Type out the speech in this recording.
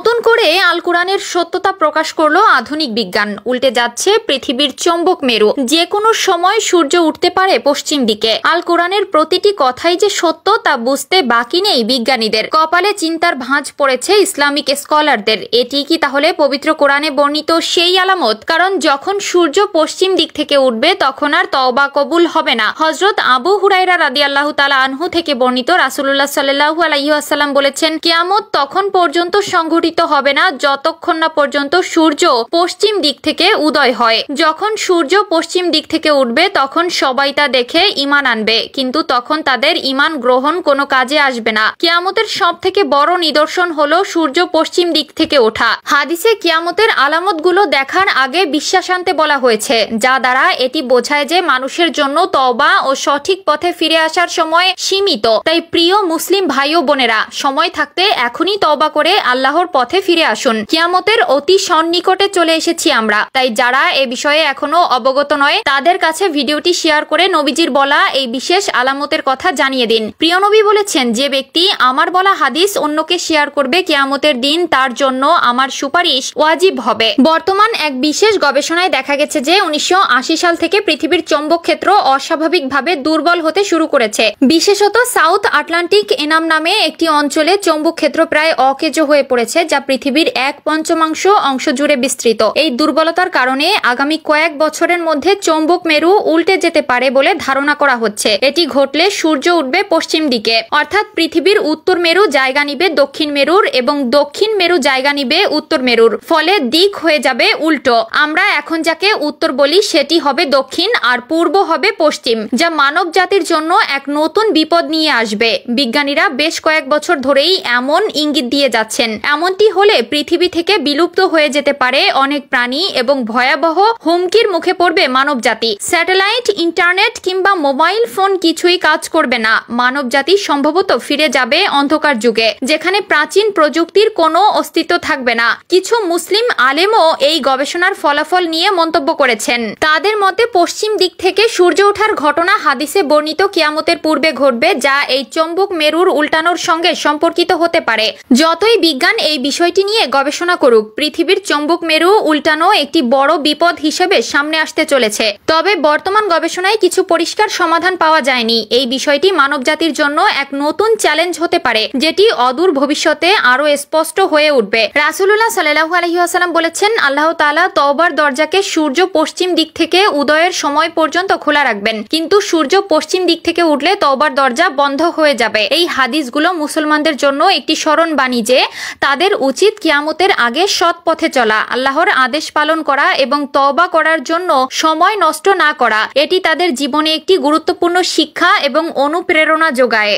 নতুন করে আল কোরআনের সত্যতা প্রকাশ করলো আধুনিক বিজ্ঞান। উল্টে যাচ্ছে পৃথিবীর চৌম্বক মেরু, যে কোনো সময় সূর্য উঠতে পারে পশ্চিম দিকে। আল কোরআনের প্রতিটি কথাই যে সত্য তা বুঝতে বাকি নেই বিজ্ঞানীদের। কপালে চিন্তার ভাঁজ পড়েছে ইসলামিক স্কলারদের। এটি কি তাহলে পবিত্র কোরআনে বর্ণিত সেই আলামত? কারণ যখন সূর্য পশ্চিম দিক থেকে উঠবে তখন আর তওবা কবুল হবে না। হযরত আবু হুরায়রা রাদিয়াল্লাহু তাআলা আনহু থেকে বর্ণিত, রাসূলুল্লাহ সাল্লাল্লাহু আলাইহি ওয়াসাল্লাম বলেছেন, কিয়ামত তখন পর্যন্ত সংঘটিত হবে না যতক্ষণ না পর্যন্ত সূর্য পশ্চিম দিক থেকে উদয় হয়। যখন সূর্য পশ্চিম দিক থেকে উঠবে তখন সবাই তা দেখে ঈমান আনবে, কিন্তু তখন তাদের ঈমান গ্রহণ কোনো কাজে আসবে না। কিয়ামতের সবথেকে বড় নিদর্শন হলো সূর্য পশ্চিম দিক থেকে ওঠা। হাদিসে কিয়ামতের আলামতগুলো দেখার আগে বিশ্বাস আনতে বলা হয়েছে, যা দ্বারা এটি বোঝায় যে মানুষের জন্য তওবা ও সঠিক পথে ফিরে আসার সময় সীমিত। তাই প্রিয় মুসলিম ভাই ও বোনেরা, সময় থাকতে এখনই তওবা করে আল্লাহর পথে ফিরে আসুন। কিয়ামতের অতি সন্নিকটে চলে এসেছি আমরা। তাই যারা এ বিষয়ে এখনো অবগত নয় তাদের কাছে ভিডিওটি শেয়ার করে নবীজির বলা এই বিশেষ আলামতের কথা জানিয়ে দিন। প্রিয় নবী বলেছেন, যে ব্যক্তি আমার বলা হাদিস অন্যকে শেয়ার করবে কিয়ামতের দিন তার জন্য আমার সুপারিশ ওয়াজিব হবে। বর্তমান এক বিশেষ গবেষণায় দেখা গেছে যে 1980 সাল থেকে পৃথিবীর চৌম্বক ক্ষেত্র অস্বাভাবিকভাবে দুর্বল হতে শুরু করেছে। বিশেষত সাউথ আটলান্টিক এনাম নামে একটি অঞ্চলে চৌম্বক ক্ষেত্র প্রায় অকেজো হয়ে পড়েছে, যা পৃথিবীর 1/5 অংশ জুড়ে বিস্তৃত। এই দুর্বলতার কারণে আগামী কয়েক বছরের মধ্যে চৌম্বক মেরু উল্টে যেতে পারে বলে ধারণা করা হচ্ছে। এটি ঘটলে সূর্য উঠবে পশ্চিম দিকে, অর্থাৎ পৃথিবীর উত্তর মেরু জায়গা নিবে দক্ষিণ মেরুর এবং দক্ষিণ মেরু জায়গা নিবে উত্তর মেরুর। ফলে দিক হয়ে যাবে উল্টো। আমরা এখন যাকে উত্তর বলি সেটি হবে দক্ষিণ আর পূর্ব হবে পশ্চিম, যা মানব জাতির জন্য এক নতুন বিপদ নিয়ে আসবে। বিজ্ঞানীরা বেশ কয়েক বছর ধরেই এমন ইঙ্গিত দিয়ে যাচ্ছেন। এমনটি হলে পৃথিবী থেকে বিলুপ্ত হয়ে যেতে পারে অনেক প্রাণী এবং ভয়াবহ হুমকির মুখে পড়বে মানব জাতি। স্যাটেলাইট, ইন্টারনেট কিংবা মোবাইল ফোন কিছুই কাজ করবে না। মানব জাতি সম্ভবত ফিরে যাবে অন্ধকার যুগে, যেখানে প্রাচীন প্রযুক্তির কোনো অস্তিত্ব থাকবে না। কিছু মুসলিম আলেমও এই গবেষণার ফলাফল নিয়ে মন্তব্য করেছেন। তাদের মতে পশ্চিম দিক থেকে সূর্য ওঠার ঘটনা হাদিসে বর্ণিত কিয়ামতের পূর্বে ঘটবে, যা এই চৌম্বক মেরুর উল্টানোর সঙ্গে সম্পর্কিত হতে পারে। যতই বিজ্ঞান এই বিষয়টি নিয়ে গবেষণা করুক, পৃথিবীর চৌম্বক মেরু উল্টানো একটি বড় বিপদ হিসেবে সামনে আসতে চলেছে। তবে বর্তমান গবেষণায় কিছু পরিষ্কার সমাধান পাওয়া যায়নি। এই বিষয়টি মানবজাতির জন্য এক নতুন চ্যালেঞ্জ হতে পারে, যেটি অদূর ভবিষ্যতে আরো স্পষ্ট হয়ে উঠবে। রাসূলুল্লাহ সাল্লাল্লাহু আলাইহি ওয়াসাল্লাম বলেছেন, আল্লাহ তাআলা তওবার দরজাকে সূর্য পশ্চিম দিক থেকে উদয়ের সময় পর্যন্ত খোলা রাখবেন, কিন্তু সূর্য পশ্চিম দিক থেকে উঠলে তওবার দরজা বন্ধ হয়ে যাবে। এই হাদিসগুলো মুসলমানদের জন্য একটি স্মরণ বাণী যে তাদের উচিত কিয়ামতের আগে সৎ পথে চলা, আল্লাহর আদেশ পালন করা এবং তওবা করার জন্য সময় নষ্ট না করা। এটি তাদের জীবনে একটি গুরুত্বপূর্ণ শিক্ষা এবং অনুপ্রেরণা যোগায়।